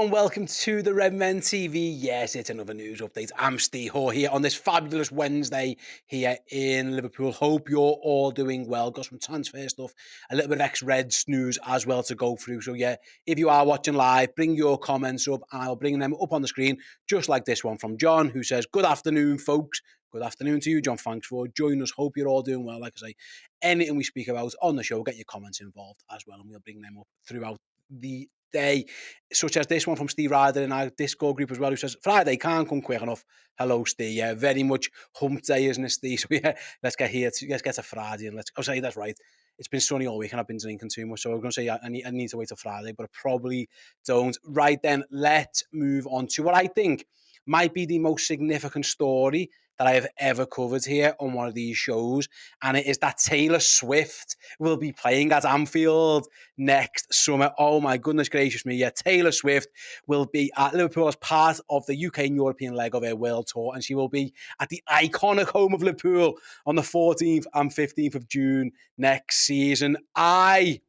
everyone, welcome to the Red Men TV. Yes, it's another news update. I'm Steve Hoare here on this fabulous Wednesday here in Liverpool. Hope you're all doing well. Got some transfer stuff, a little bit of ex-Reds news as well to go through. So yeah, if you are watching live, bring your comments up and I'll bring them up on the screen, just like this one from John, who says, "Good afternoon, folks." Good afternoon to you, John. Thanks for joining us. Hope you're all doing well. Like I say, anything we speak about on the show, get your comments involved as well, and we'll bring them up throughout the day, such as this one from Steve Ryder in our Discord group as well, who says, "Friday can't come quick enough." Hello, Steve. Yeah, very much hump day, isn't it, Steve? So yeah, let's get to Friday and I'll say that's right. It's been sunny all week and I've been drinking too much, so I'm going to say I need to wait till Friday, but I probably don't. Right then, let's move on to what I think might be the most significant story that I have ever covered here on one of these shows, and it is that Taylor Swift will be playing at Anfield next summer. Oh my goodness gracious me. Yeah, Taylor Swift will be at Liverpool as part of the UK and European leg of her world tour, and she will be at the iconic home of Liverpool on the 14th and 15th of June next season. I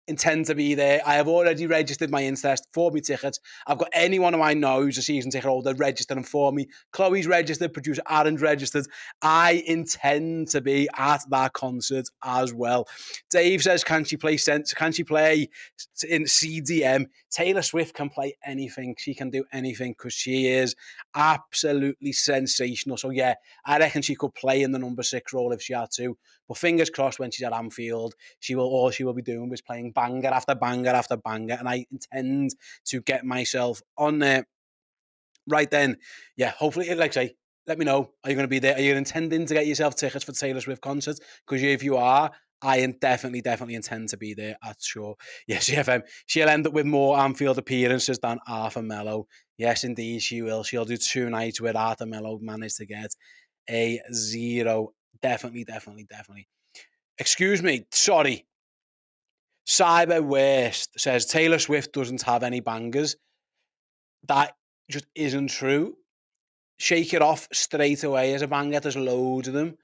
intend to be there. I have already registered my interest for my tickets. I've got anyone who I know who's a season ticket holder registered them for me. Chloe's registered, producer Aaron's registered. I intend to be at that concert as well. Dave says, can she play in CDM? Taylor Swift can play anything. She can do anything because she is absolutely sensational. So yeah, I reckon she could play in the number 6 role if she had to. But fingers crossed, when she's at Anfield, all she will be doing is playing banger after banger after banger, and I intend to get myself on there. Right then, yeah, hopefully, like I say, let me know. Are you going to be there? Are you intending to get yourself tickets for Taylor Swift concerts? Because if you are, I definitely intend to be there at sure. Yes, CFM. She'll end up with more Anfield appearances than Arthur Mello. Yes, indeed, she will. She'll do 2 nights where Arthur Mello managed to get a 0. Definitely. Excuse me, sorry. Cyber Worst says Taylor Swift doesn't have any bangers. That just isn't true. Shake It Off straight away as a banger. There's loads of them.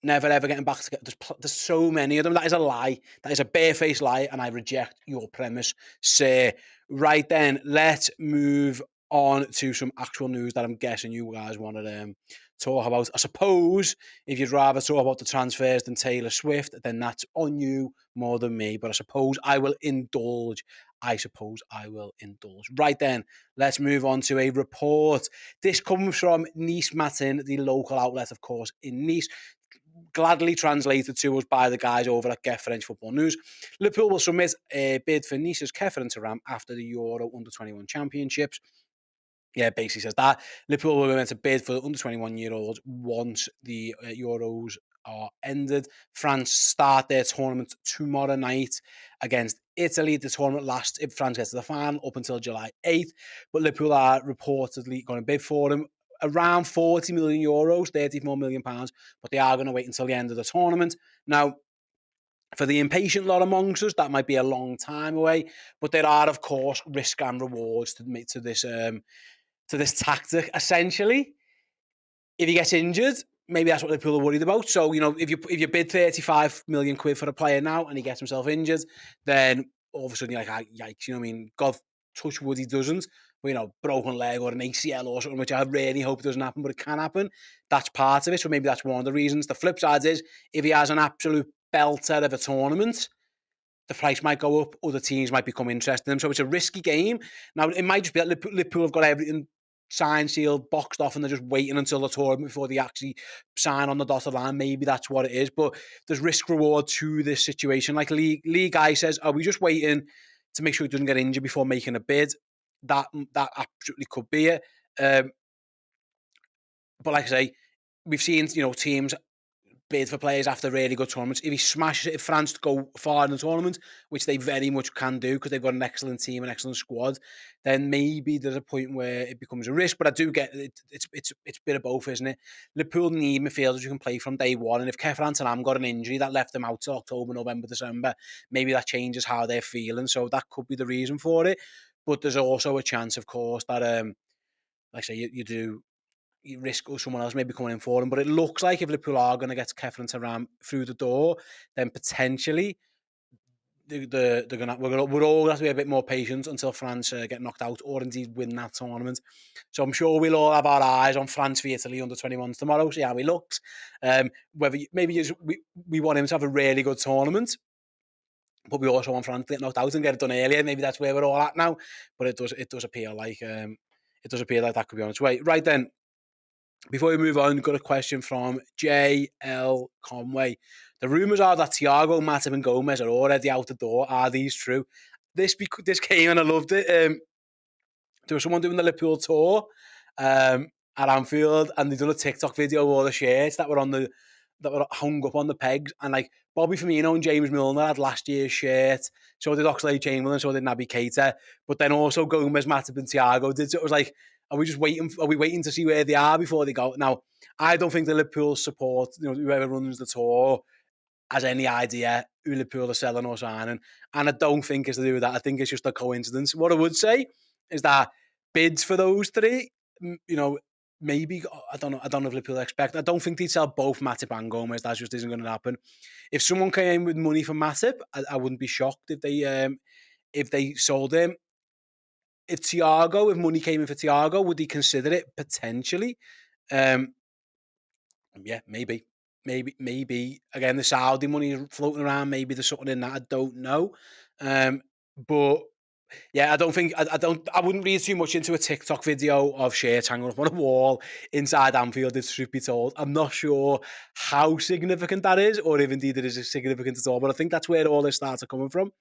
Never ever getting back together. There's so many of them. That is a lie. That is a barefaced lie, and I reject your premise, sir. Right then, let's move on to some actual news that I'm guessing you guys want to talk about. I suppose if you'd rather talk about the transfers than Taylor Swift, then that's on you more than me. But I suppose I will indulge. Right then, let's move on to a report. This comes from Nice Matin, the local outlet, of course, in Nice. Gladly translated to us by the guys over at Get French Football News. Liverpool will submit a bid for Nice's Khephren Thuram after the Euro Under-21 Championships. Yeah, basically says that. Liverpool will be meant to bid for the under-21-year-olds once the Euros are ended. France start their tournament tomorrow night against Italy. The tournament lasts, if France gets to the final, up until July 8th. But Liverpool are reportedly going to bid for them around 40 million euros, 34 million pounds, but they are going to wait until the end of the tournament. Now, for the impatient lot amongst us, that might be a long time away, but there are, of course, risk and rewards to this tactic. Essentially, if he gets injured, maybe that's what Liverpool are worried about. So, if you bid 35 million quid for a player now and he gets himself injured, then all of a sudden you're like, yikes, you know what I mean? God touch wood he doesn't. Broken leg or an ACL or something, which I really hope doesn't happen, but it can happen. That's part of it, so maybe that's one of the reasons. The flip side is, if he has an absolute belter of a tournament, the price might go up, other teams might become interested in him, so it's a risky game. Now, it might just be that Liverpool have got everything signed, sealed, boxed off, and they're just waiting until the tournament before they actually sign on the dotted line. Maybe that's what it is, but there's risk-reward to this situation. Like Lee Guy says, are we just waiting to make sure he doesn't get injured before making a bid? That absolutely could be it. But like I say, we've seen teams bid for players after really good tournaments. If he smashes it, if France go far in the tournament, which they very much can do because they've got an excellent team, an excellent squad, then maybe there's a point where it becomes a risk. But I do get it. It's a bit of both, isn't it? Liverpool need midfielders who can play from day one, and if Khephren Thuram got an injury that left them out till October, November, December, maybe that changes how they're feeling. So that could be the reason for it. But there's also a chance, of course, that like I say, you risk someone else maybe coming in for him. But it looks like if Liverpool are going to get Khephren Thuram through the door, then potentially we're all gonna have to be a bit more patient until France get knocked out or indeed win that tournament. So I'm sure we'll all have our eyes on France v Italy under 21s tomorrow. See how he looks. Whether we want him to have a really good tournament, but we also want France to get knocked out and get it done earlier. Maybe that's where we're all at now. But it does appear like that could be on its way. Right then. Before we move on, got a question from J.L. Conway. The rumours are that Thiago, Matip and Gomez are already out the door. Are these true? This came and I loved it. There was someone doing the Liverpool tour at Anfield, and they done a TikTok video of all the shirts that were hung up on the pegs. And like Bobby Firmino and James Milner had last year's shirt. So did Oxlade-Chamberlain, so did Naby Keita. But then also Gomez, Matip and Thiago did. So it was like, are we waiting to see where they are before they go? Now, I don't think the Liverpool support, whoever runs the tour, has any idea who Liverpool are selling or signing. And I don't think it's to do with that. I think it's just a coincidence. What I would say is that bids for those three, maybe, I don't know if Liverpool expect. I don't think they'd sell both Matip and Gomez. That just isn't going to happen. If someone came in with money for Matip, I wouldn't be shocked if they sold him. If money came in for Thiago, would he consider it potentially? Yeah, maybe. Again, the Saudi money floating around. Maybe there's something in that. I don't know. But yeah, I wouldn't read too much into a TikTok video of shirts hanging up on a wall inside Anfield, if truth be told. I'm not sure how significant that is, or if indeed it is significant at all. But I think that's where all this starts coming from.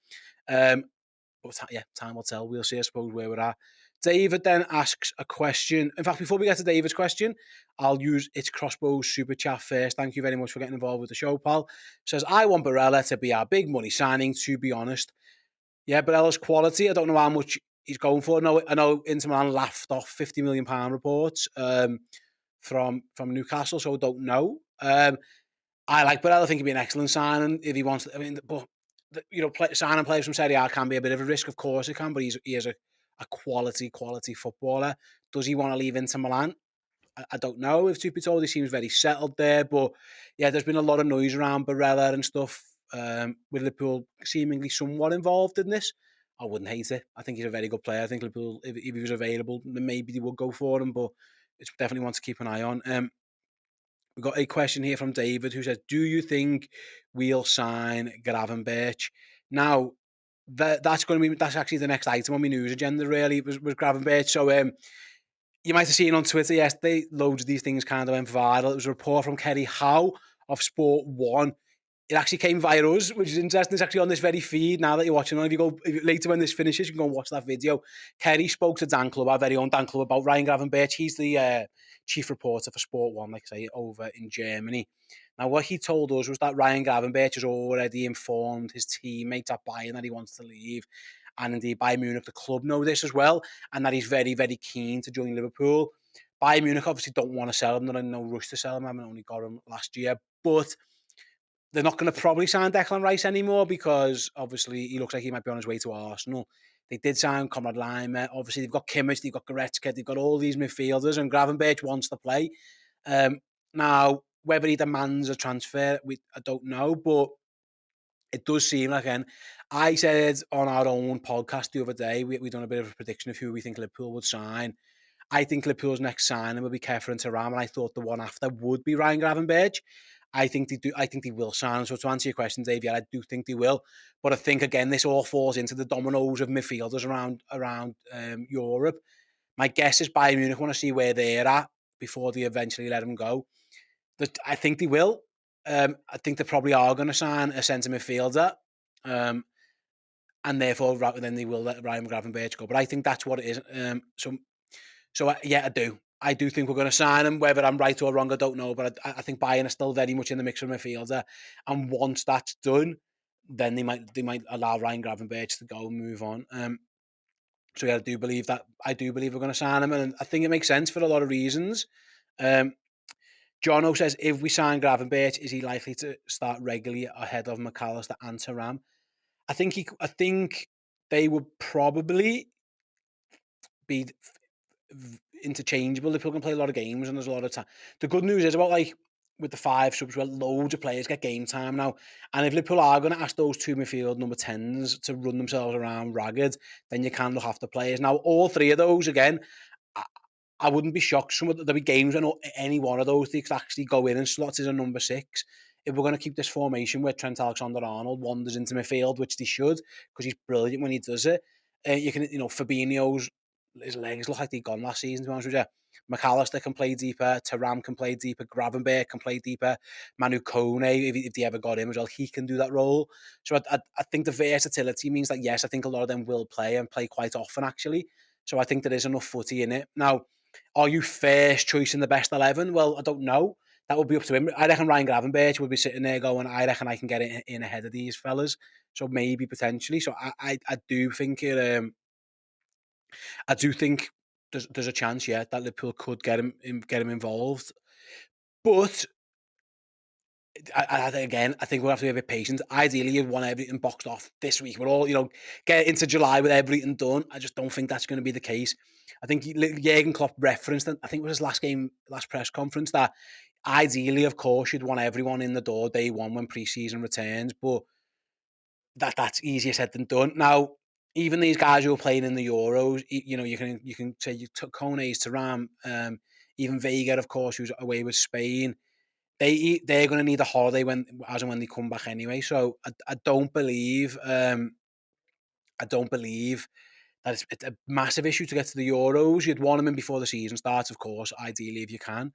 But yeah, time will tell. We'll see, I suppose, where we're at. David then asks a question. In fact, before we get to David's question, I'll use It's Crossbows super chat first. Thank you very much for getting involved with the show, pal. Says, I want Barella to be our big money signing, to be honest. Yeah, Barella's quality, I don't know how much he's going for. I know Inter Milan laughed off £50 million reports from Newcastle, so I don't know. I like Barella. I think he'd be an excellent signing if he wants. But signing players from Serie A can be a bit of a risk. Of course it can, but he is a quality footballer. Does he want to leave Inter Milan? I don't know. If truth be told, he seems very settled there. But yeah, there's been a lot of noise around Barella and stuff, with Liverpool seemingly somewhat involved in this. I wouldn't hate it. I think he's a very good player. I think Liverpool, if he was available, then maybe they would go for him. But it's definitely one to keep an eye on. We've got a question here from David who says, do you think we'll sign Gravenberch? Now, that's actually the next item on my news agenda, really, was Gravenberch. So you might have seen on Twitter yesterday, loads of these things kind of went viral. It was a report from Kerry Hau of Sport1. It actually came via us, which is interesting. It's actually on this very feed now that you're watching on. Later when this finishes, you can go and watch that video. Kerry spoke to Dan Club, our very own Dan Club, about Ryan Gravenberch. He's the chief reporter for Sport1, like I say, over in Germany. Now, what he told us was that Ryan Gravenberch has already informed his teammates at Bayern that he wants to leave. And indeed, Bayern Munich, the club, know this as well, and that he's very, very keen to join Liverpool. Bayern Munich obviously don't want to sell him. They're in no rush to sell him. I haven't only got him last year. But they're not going to probably sign Declan Rice anymore because obviously he looks like he might be on his way to Arsenal. They did sign Conrad Laimer. Obviously, they've got Kimmich, they've got Goretzka, they've got all these midfielders, and Gravenberch wants to play. Now, whether he demands a transfer, I don't know, but it does seem like, again, I said on our own podcast the other day, we've done a bit of a prediction of who we think Liverpool would sign. I think Liverpool's next signing will be Khephren Thuram, and I thought the one after would be Ryan Gravenberch. I think they do. I think they will sign. So to answer your question, Dave, yeah, I do think they will. But I think again, this all falls into the dominoes of midfielders around Europe. My guess is Bayern Munich want to see where they're at before they eventually let him go. I think they will. I think they probably are going to sign a centre midfielder, and therefore then they will let Ryan Gravenberch go. But I think that's what it is. So yeah, I do. I do think we're going to sign him. Whether I'm right or wrong, I don't know. But I think Bayern are still very much in the mix for midfielder. And once that's done, then they might allow Ryan Gravenberch to go and move on. So yeah, I do believe we're going to sign him, and I think it makes sense for a lot of reasons. Jono says, if we sign Gravenberch, is he likely to start regularly ahead of McAllister and Thuram? I think they would probably be interchangeable. Liverpool can play a lot of games and there's a lot of time. The good news is about with the 5 subs where loads of players get game time now. And if Liverpool are going to ask those 2 midfield number 10s to run themselves around ragged, then you can look after players. Now, all 3 of those, again, I, I wouldn't be shocked. There'll be games when any one of those they could actually go in and slot as a number 6. If we're going to keep this formation where Trent Alexander-Arnold wanders into midfield, which they should, because he's brilliant when he does it. You can, Fabinho's, his legs look like they've gone last season, to be honest with you. McAllister can play deeper. Thuram can play deeper. Gravenberch can play deeper. Manu Kone, if they ever got him as well, he can do that role. So I think the versatility means that, yes, I think a lot of them will play and play quite often, actually. So I think there is enough footy in it. Now, are you first choice in the best 11? Well, I don't know. That would be up to him. I reckon Ryan Gravenberch would be sitting there going, I reckon I can get it in ahead of these fellas. So maybe potentially. So I do think I do think there's a chance, yeah, that Liverpool could get him involved. But I think we'll have to be a bit patient. Ideally, you want everything boxed off this week. We're all, get into July with everything done. I just don't think that's going to be the case. I think Jurgen Klopp referenced, I think it was his last press conference, that ideally, of course, you'd want everyone in the door day one when pre-season returns, but that's easier said than done. Now, even these guys who are playing in the Euros, you can say you took Kone's to Ram, even Vega, of course, who's away with Spain. They're going to need a holiday when they come back anyway. So I don't believe that it's a massive issue to get to the Euros. You'd want them in before the season starts, of course, ideally if you can.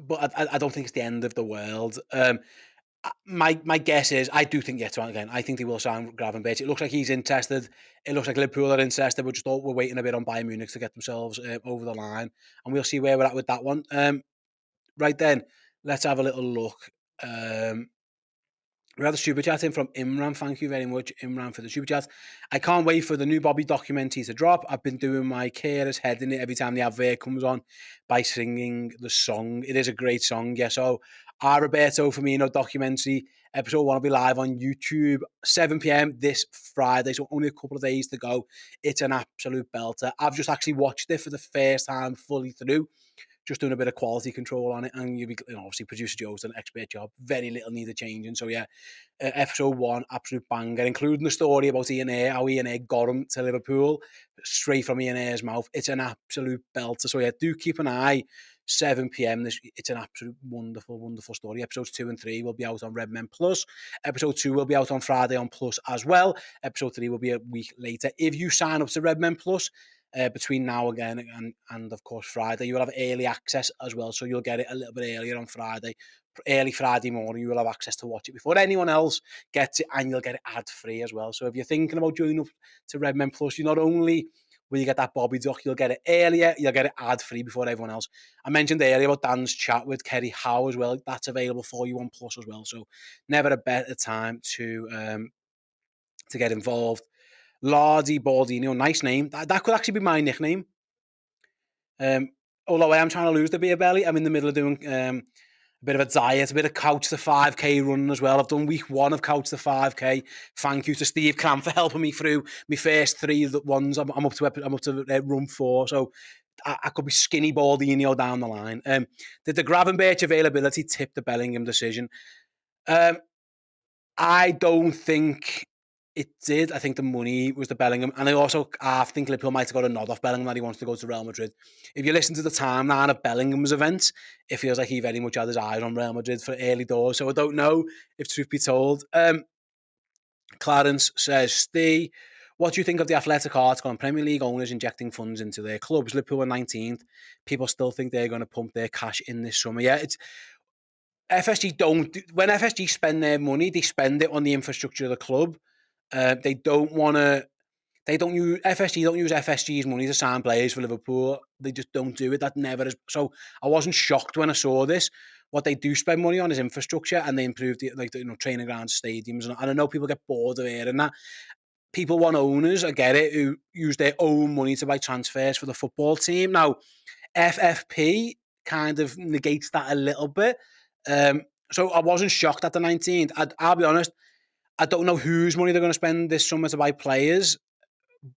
But I don't think it's the end of the world. My guess is I do think again. I think they will sign Gravenberch. It looks like he's interested. It looks like Liverpool are interested. We're waiting a bit on Bayern Munich to get themselves over the line, and we'll see where we're at with that one. Right then, let's have a little look. We had a super chat in from Imran. Thank you very much, Imran, for the super chat. I can't wait for the new Bobby documentary to drop. I've been doing my carer's head in it every time the advert comes on by singing the song. It is a great song, yeah. So, our Roberto Firmino documentary, episode 1 will be live on YouTube, 7 p.m. this Friday, so only a couple of days to go. It's an absolute belter. I've just actually watched it for the first time fully through. Just doing a bit of quality control on it, and obviously producer Joe's done an expert job. Very little needed changing. So yeah, episode 1, absolute banger, including the story about Ian Ayre, how Ian Ayre got him to Liverpool, straight from Ian Ayre's mouth. It's an absolute belter. So yeah, do keep an eye. 7 p.m. It's an absolute wonderful, wonderful story. Episodes 2 and 3 will be out on Redmen Plus. Episode 2 will be out on Friday on Plus as well. Episode 3 will be a week later. If you sign up to Redmen Plus, between now again and of course Friday, you will have early access as well, so you'll get it a little bit earlier on Friday, early Friday morning. You will have access to watch it before anyone else gets it, and you'll get it ad free as well. So if you're thinking about joining up to Redmen Plus, you not only will you get that Bobby Duck, you'll get it earlier, you'll get it ad free before everyone else. I mentioned earlier about Dan's chat with Kerry Hau as well. That's available for you on Plus as well. So never a better time to get involved. Lardy Baldino, nice name. That could actually be my nickname. Although I am trying to lose the beer belly, I'm in the middle of doing a bit of a diet, a bit of couch to 5K running as well. I've done week 1 of couch to 5K. Thank you to Steve Cram for helping me through my first 3 ones. I'm up to run 4, so I could be skinny Baldino down the line. Did the Gravenberch availability tip the Bellingham decision? I don't think it did. I think the money was the Bellingham. And I think Liverpool might have got a nod off Bellingham that he wants to go to Real Madrid. If you listen to the timeline of Bellingham's events, it feels like he very much had his eyes on Real Madrid for early doors. So I don't know if truth be told. Clarence says, Steve, what do you think of the Athletic article on Premier League owners injecting funds into their clubs? Liverpool are 19th. People still think they're going to pump their cash in this summer. Yeah, FSG don't. When FSG spend their money, they spend it on the infrastructure of the club. They don't want to. They don't use FSG. Don't use FSG's money to sign players for Liverpool. They just don't do it. That never is. So I wasn't shocked when I saw this. What they do spend money on is infrastructure, and they improve training grounds, stadiums, and I know people get bored of hearing that. People want owners. I get it. Who use their own money to buy transfers for the football team. Now, FFP kind of negates that a little bit. So I wasn't shocked at the 19th. I'll be honest. I don't know whose money they're going to spend this summer to buy players,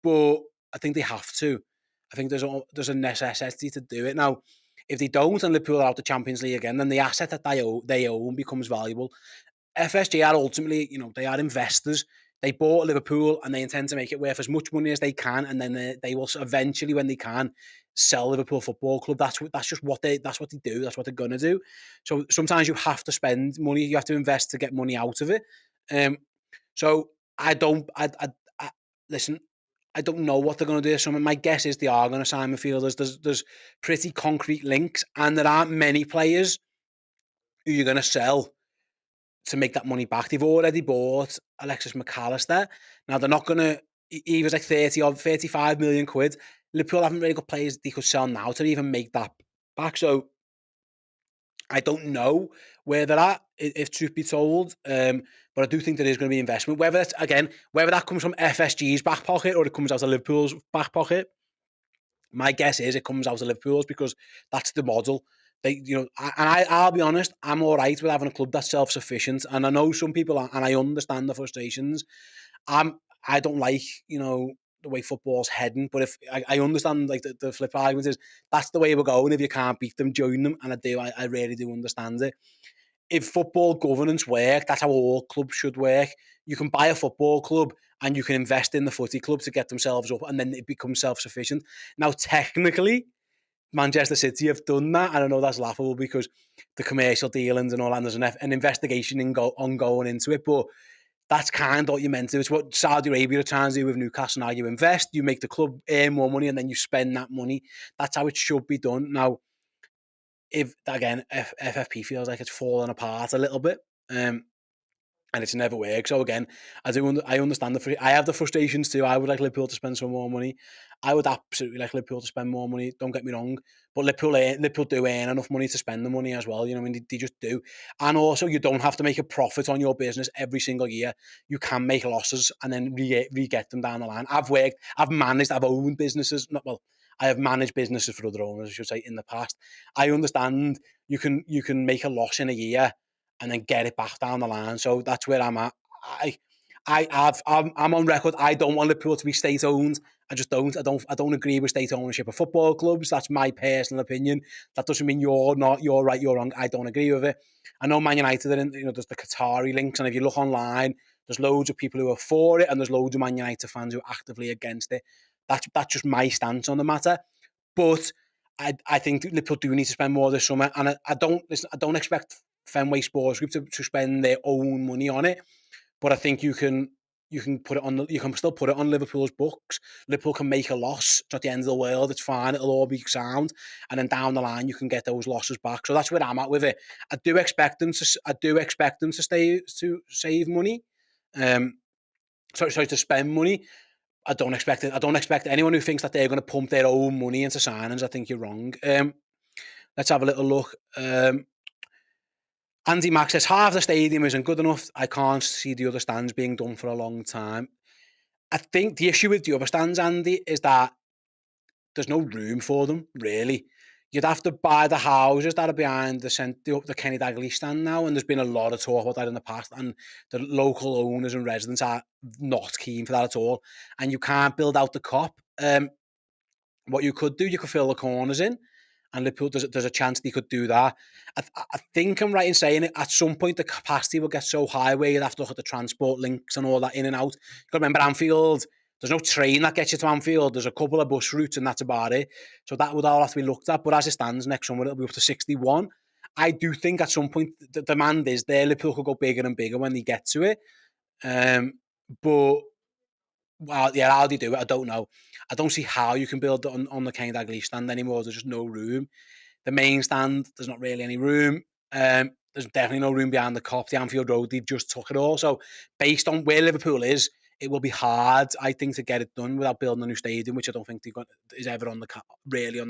but I think they have to. I think there's a necessity to do it now. If they don't and Liverpool are out the Champions League again, then the asset that they own becomes valuable. FSG are ultimately, they are investors. They bought Liverpool and they intend to make it worth as much money as they can, and then they will eventually, when they can, sell Liverpool Football Club. That's just what they do. That's what they're gonna do. So sometimes you have to spend money. You have to invest to get money out of it. So I don't. I listen. I don't know what they're going to do. So my guess is they are going to sign midfielders. There's pretty concrete links, and there aren't many players who you're going to sell to make that money back. They've already bought Alexis McAllister. Now they're not going to. He was like 35 million quid. Liverpool haven't really got players they could sell now to even make that back. So I don't know where they're at, if truth be told. But I do think there is going to be investment. Whether that comes from FSG's back pocket or it comes out of Liverpool's back pocket, my guess is it comes out of Liverpool's, because that's the model. I'll be honest, I'm all right with having a club that's self-sufficient. And I know some people are, and I understand the frustrations. I don't like, the way football's heading, but if I understand, like, the flip argument is that's the way we're going. If you can't beat them, join them. And I really do understand it. If football governance work, that's how all clubs should work. You can buy a football club and you can invest in the footy club to get themselves up, and then it becomes self-sufficient. Now, technically, Manchester City have done that, and I know that's laughable because the commercial dealings and all that, and there's an investigation ongoing into it, but that's kind of what you're meant to do. It's what Saudi Arabia are trying to do with Newcastle now. You invest, you make the club earn more money, and then you spend that money. That's how it should be done. Now, if again, FFP feels like it's falling apart a little bit, and it's never worked. So again, I understand I have the frustrations too. I would like Liverpool to spend some more money. I would absolutely like Liverpool to spend more money. Don't get me wrong, but Liverpool do earn enough money to spend the money as well. I mean, they just do. And also, you don't have to make a profit on your business every single year. You can make losses and then re-get them down the line. I've owned businesses. I have managed businesses for other owners, I should say, in the past. I understand you can make a loss in a year and then get it back down the line. So that's where I'm at. I'm on record. I don't want Liverpool to be state owned. I just don't. I don't agree with state ownership of football clubs. That's my personal opinion. That doesn't mean you're not. You're right. You're wrong. I don't agree with it. I know Man United are in. There's the Qatari links, and if you look online, there's loads of people who are for it, and there's loads of Man United fans who are actively against it. That's just my stance on the matter. But I think Liverpool do need to spend more this summer, and I don't expect Fenway Sports Group to spend their own money on it, but I think you can put it on. You can still put it on Liverpool's books. Liverpool can make a loss. It's not the end of the world. It's fine. It'll all be sound, and then down the line you can get those losses back. So that's where I'm at with it. I do expect them to save money. To spend money. I don't expect it. I don't expect anyone who thinks that they're going to pump their own money into signings. I think you're wrong. Let's have a little look. Andy Mack says, half the stadium isn't good enough. I can't see the other stands being done for a long time. I think the issue with the other stands, Andy, is that there's no room for them, really. You'd have to buy the houses that are behind the Kenny Dalglish stand now, and there's been a lot of talk about that in the past, and the local owners and residents are not keen for that at all. And you can't build out the Kop. What you could do, you could fill the corners in, and Liverpool, there's a chance they could do that. I think I'm right in saying it. At some point, the capacity will get so high where you'd have to look at the transport links and all that in and out. You've got to remember, Anfield, there's no train that gets you to Anfield. There's a couple of bus routes, and that's about it. So that would all have to be looked at. But as it stands, next summer, it'll be up to 61. I do think at some point, the demand is there. Liverpool could go bigger and bigger when they get to it. But how do you do it? I don't know. I don't see how you can build it on the Kenny Dalglish stand anymore. There's just no room. The main stand, there's not really any room. There's definitely no room behind the Kop. The Anfield Road, they've just took it all. So based on where Liverpool is, it will be hard, I think, to get it done without building a new stadium, which I don't think is ever on the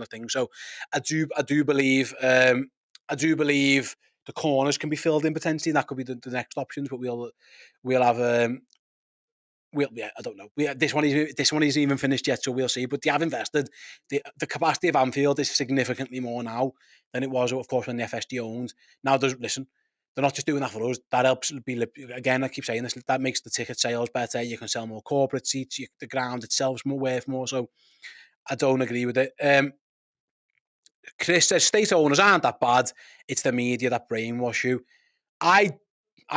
thing. So I do believe the corners can be filled in potentially. That could be the next options, but we'll have I don't know. This one isn't even finished yet, so we'll see. But they have invested. The capacity of Anfield is significantly more now than it was, of course, when the FSG owned. Now, they're not just doing that for us. That helps. Again, I keep saying this. That makes the ticket sales better. You can sell more corporate seats. The ground itself is worth more. So I don't agree with it. Chris says state owners aren't that bad. It's the media that brainwash you. I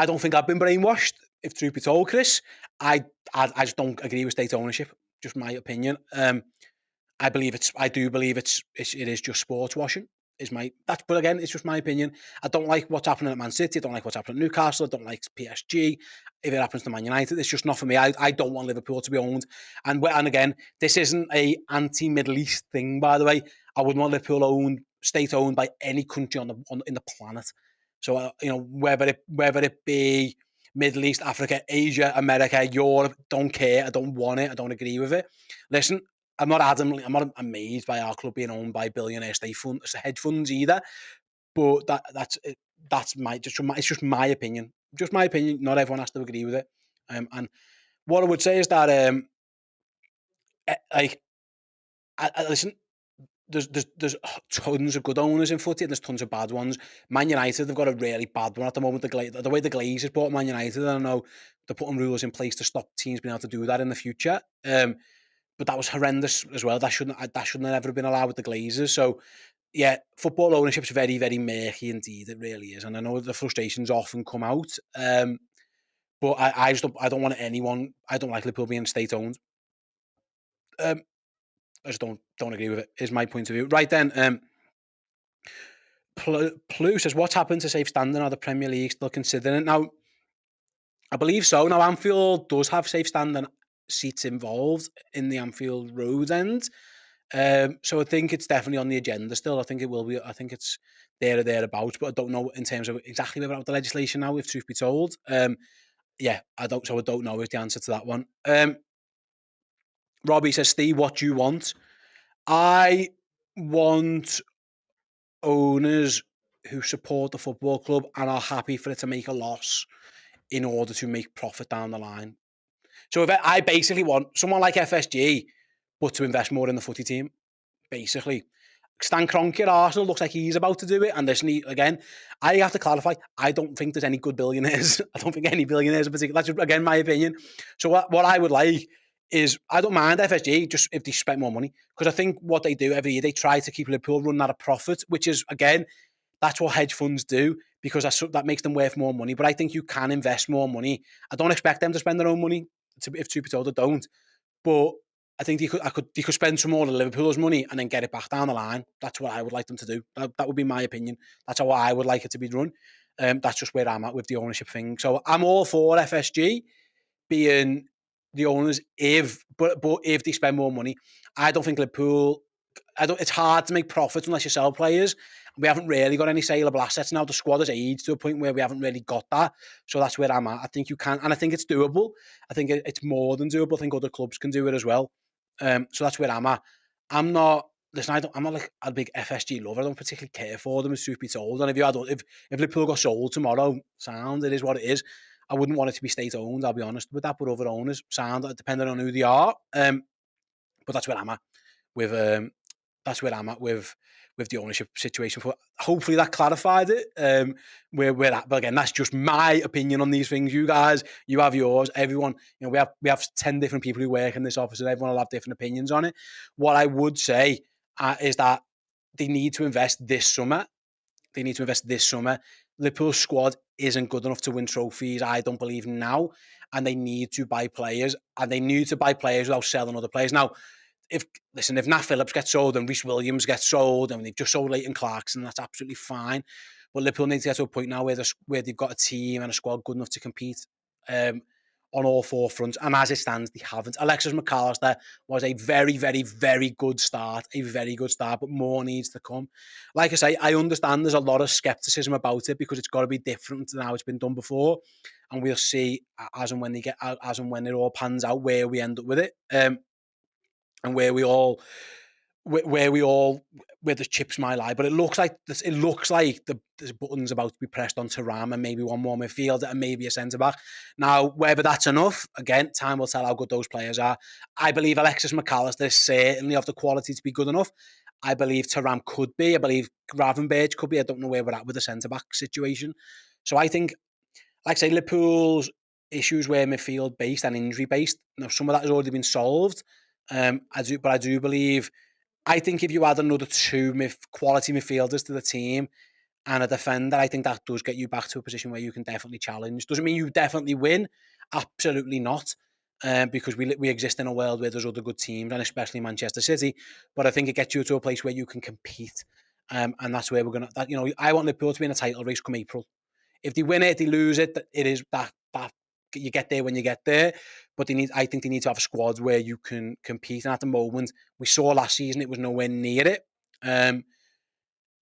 don't think I've been brainwashed. If truth be told, Chris, I just don't agree with state ownership. Just my opinion. I do believe it is just sports washing. But again, it's just my opinion. I don't like what's happening at Man City. I don't like what's happening at Newcastle. I don't like PSG. If it happens to Man United, it's just not for me. I don't want Liverpool to be owned. And again, this isn't a anti-Middle East thing, by the way. I wouldn't want Liverpool state owned by any country in the planet. So whether it be Middle East, Africa, Asia, America, Europe, don't care. I don't want it. I don't agree with it. Listen, I'm not amazed by our club being owned by billionaire hedge funds either. But it's just my opinion. Just my opinion. Not everyone has to agree with it. And what I would say is that listen, there's tons of good owners in footy and there's tons of bad ones. Man United, they've got a really bad one at the moment. The way the Glazers bought Man United, I don't know, they're putting rules in place to stop teams being able to do that in the future. But that was horrendous as well. That shouldn't have ever been allowed with the Glazers. So, yeah, football ownership's very, very murky indeed. It really is. And I know the frustrations often come out. But I don't want anyone. I don't like Liverpool being state-owned. I just don't agree with it, is my point of view. Right then, Plu says, what's happened to safe standing? Are the Premier League still considering it? Now, I believe so. Now, Anfield does have safe standing seats involved in the Anfield Road end. So I think it's definitely on the agenda still. I think it will be. I think it's there or thereabouts, but I don't know in terms of exactly where we're at the legislation now, if truth be told. Yeah, I don't know is the answer to that one. Robbie says, Steve, what do you want? I want owners who support the football club and are happy for it to make a loss in order to make profit down the line. So if I basically want someone like FSG, but to invest more in the footy team, basically. Stan Kroenke at Arsenal looks like he's about to do it. And listen, again, I have to clarify, I don't think there's any good billionaires. I don't think any billionaires in particular. That's, again, my opinion. So what I would like is, I don't mind FSG, just if they spend more money. Because I think what they do every year, they try to keep Liverpool running at a profit, which is, again, that's what hedge funds do, because that makes them worth more money. But I think you can invest more money. I don't expect them to spend their own money, if truth be told, I don't. But I think they could spend some more of Liverpool's money and then get it back down the line. That's what I would like them to do. That would be my opinion. That's how I would like it to be run. That's just where I'm at with the ownership thing. So I'm all for FSG being the owners but if they spend more money. I don't think Liverpool. It's hard to make profits unless you sell players. We haven't really got any saleable assets now. The squad has aged to a point where we haven't really got that. So that's where I'm at. I think you can, and I think it's doable. I think it's more than doable. I think other clubs can do it as well. So that's where I'm at. I'm not like a big FSG lover. I don't particularly care for them, as truth be told. And if Liverpool got sold tomorrow, it is what it is. I wouldn't want it to be state owned. I'll be honest with that. But other owners, depending on who they are. But that's where I'm at with the ownership situation. Hopefully that clarified it. Where we're at, but again, that's just my opinion on these things. You guys, you have yours. Everyone, we have 10 different people who work in this office, and everyone will have different opinions on it. What I would say is that they need to invest this summer. Liverpool's squad isn't good enough to win trophies, I don't believe, now, and they need to buy players, without selling other players. Now, if Nat Phillips gets sold and Reece Williams gets sold and they've just sold Leighton Clarkson, that's absolutely fine. But Liverpool need to get to a point now where they've got a team and a squad good enough to compete on all four fronts. And as it stands, they haven't. Alexis McAllister was a very, very, very good start. But more needs to come. Like I say, I understand there's a lot of scepticism about it because it's got to be different than how it's been done before. And we'll see as and when it all pans out where we end up with it. And where the chips might lie. But it looks like the button's about to be pressed on Thuram and maybe one more midfielder and maybe a centre-back. Now, whether that's enough, again, time will tell how good those players are. I believe Alexis McAllister is certainly of the quality to be good enough. I believe Thuram could be. I believe Gravenberch could be. I don't know where we're at with the centre-back situation. So I think, like I say, Liverpool's issues were midfield-based and injury-based. Now, some of that has already been solved. I do believe I think if you add another two quality midfielders to the team and a defender, I think that does get you back to a position where you can definitely challenge. Doesn't mean you definitely win. Absolutely not. Because we exist in a world where there's other good teams, and especially Manchester City. But I think it gets you to a place where you can compete. And that's where we're going to, I want Liverpool to be in a title race come April. If they win it, they lose it, it is that you get there when you get there. But I think they need to have squads where you can compete. And at the moment, we saw last season, it was nowhere near it.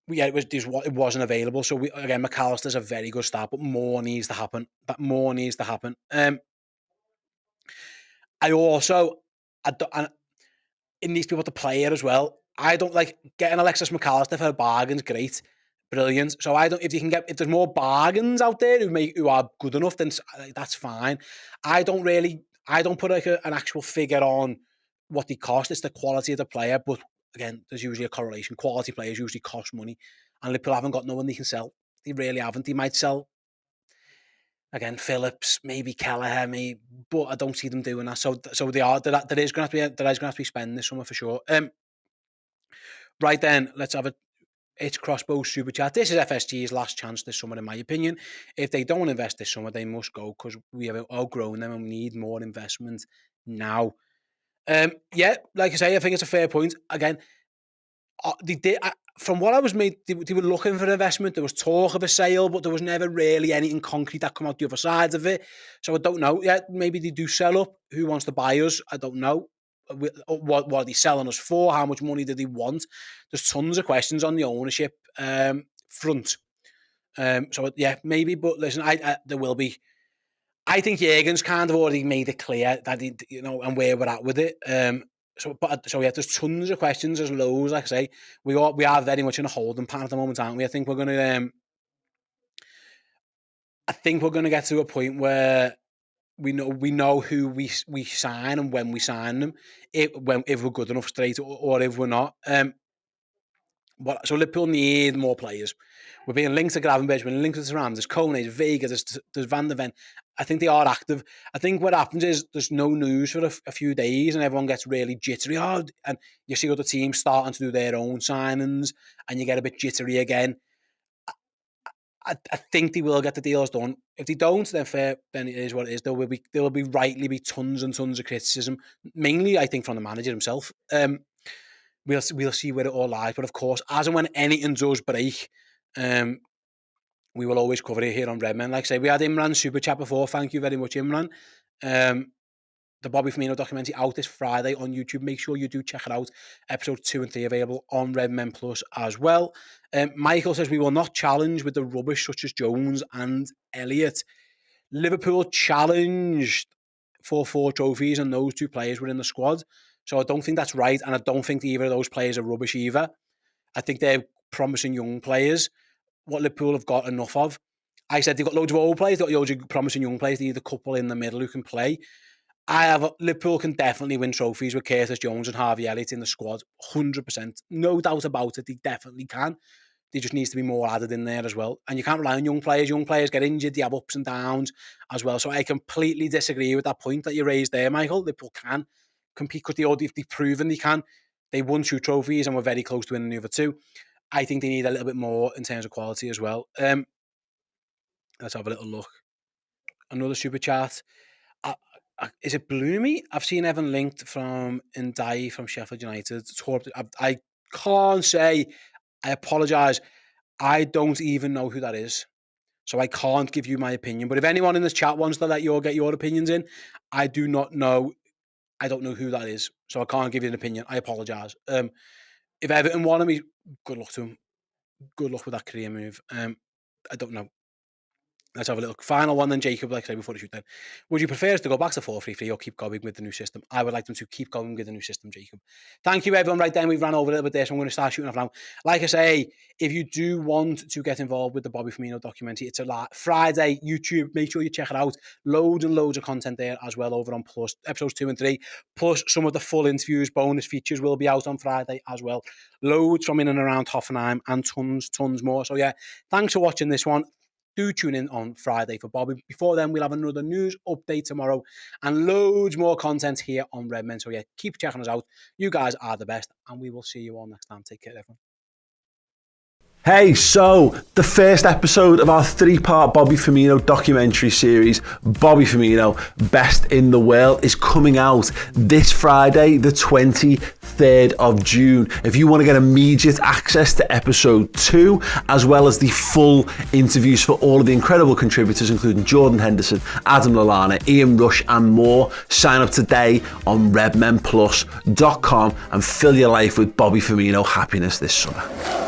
It wasn't available. So again, McAllister's a very good start, but more needs to happen. It needs to be about the player as well. I don't like getting Alexis McAllister for a bargain's great, brilliant. So if there's more bargains out there who are good enough, then that's fine. I don't put an actual figure on what they cost. It's the quality of the player, but again, there's usually a correlation. Quality players usually cost money, and Liverpool haven't got no one they can sell. They really haven't. They might sell again Phillips, maybe Kelleher, but I don't see them doing that. So there is going to be spending this summer for sure. Right then, let's have it's Crossbow Super Chat. This is FSG's last chance this summer, in my opinion. If they don't invest this summer, they must go because we have outgrown them and we need more investment now. Yeah, like I say, I think it's a fair point. Again, they did. From what I was made, they were looking for investment. There was talk of a sale, but there was never really anything concrete that come out the other side of it. So I don't know. Yeah, maybe they do sell up. Who wants to buy us? I don't know. What are they selling us for? How much money do they want? There's tons of questions on the ownership front. So yeah, maybe. But listen, there will be. I think Jurgen's kind of already made it clear that and where we're at with it. So yeah, there's tons of questions. There's loads. Like I say, we are very much in a holding pattern at the moment, aren't we? I think we're gonna get to a point where we know who we sign and when we sign them, if we're good enough straight or if we're not. So Liverpool need more players. We're being linked to Gravenberch, we're being linked to Thuram, there's Kone, there's Vega, there's Van der Ven. I think they are active. I think what happens is there's no news for a few days and everyone gets really jittery. And you see other teams starting to do their own signings and you get a bit jittery again. I think they will get the deals done. If they don't, then fair. Then it is what it is. There will be rightly be tons and tons of criticism, mainly I think from the manager himself. We'll see where it all lies. But of course, as and when anything does break, we will always cover it here on Redmen. Like I say, we had Imran's super chat before. Thank you very much, Imran. The Bobby Firmino documentary out this Friday on YouTube. Make sure you do check it out. Episode 2 and 3 available on Redmen Plus as well. Michael says we will not challenge with the rubbish such as Jones and Elliott. Liverpool challenged for 4 trophies and those 2 players were in the squad. So I don't think that's right. And I don't think either of those players are rubbish either. I think they're promising young players. What Liverpool have got enough of. I said they've got loads of old players, they've got loads of promising young players. They need a couple in the middle who can play. Liverpool can definitely win trophies with Curtis Jones and Harvey Elliott in the squad. 100%. No doubt about it. They definitely can. There just needs to be more added in there as well. And you can't rely on young players. Young players get injured. They have ups and downs as well. So I completely disagree with that point that you raised there, Michael. Liverpool can compete because they've proven they can. They won 2 trophies and were very close to winning the other 2. I think they need a little bit more in terms of quality as well. Let's have a little look. Another super chat. Is it Bloomy? I've seen Evan linked from Ndai from Sheffield United. I can't say. I apologise. I don't even know who that is. So I can't give you my opinion. But if anyone in this chat wants to get your opinions in, I do not know. I don't know who that is. So I can't give you an opinion. I apologise. If Everton wanted me, good luck to him. Good luck with that career move. I don't know. Let's have a little final one then, Jacob, like I said before the shoot then. Would you prefer us to go back to 4-3-3 or keep going with the new system? I would like them to keep going with the new system, Jacob. Thank you, everyone. Right then, we've ran over a little bit there, so I'm going to start shooting off now. Like I say, if you do want to get involved with the Bobby Firmino documentary, it's a Friday, YouTube. Make sure you check it out. Loads and loads of content there as well over on Plus, episodes 2 and 3. Plus, some of the full interviews, bonus features will be out on Friday as well. Loads from in and around Hoffenheim and tons more. So yeah, thanks for watching this one. do tune in on Friday for Bobby. Before then, we'll have another news update tomorrow and loads more content here on Redmen. So yeah, keep checking us out. You guys are the best, and we will see you all next time. Take care, everyone. Hey, so the first episode of our 3-part Bobby Firmino documentary series, Bobby Firmino, Best in the World, is coming out this Friday, the 23rd of June. If you want to get immediate access to episode 2, as well as the full interviews for all of the incredible contributors, including Jordan Henderson, Adam Lallana, Ian Rush, and more, sign up today on redmenplus.com and fill your life with Bobby Firmino happiness this summer.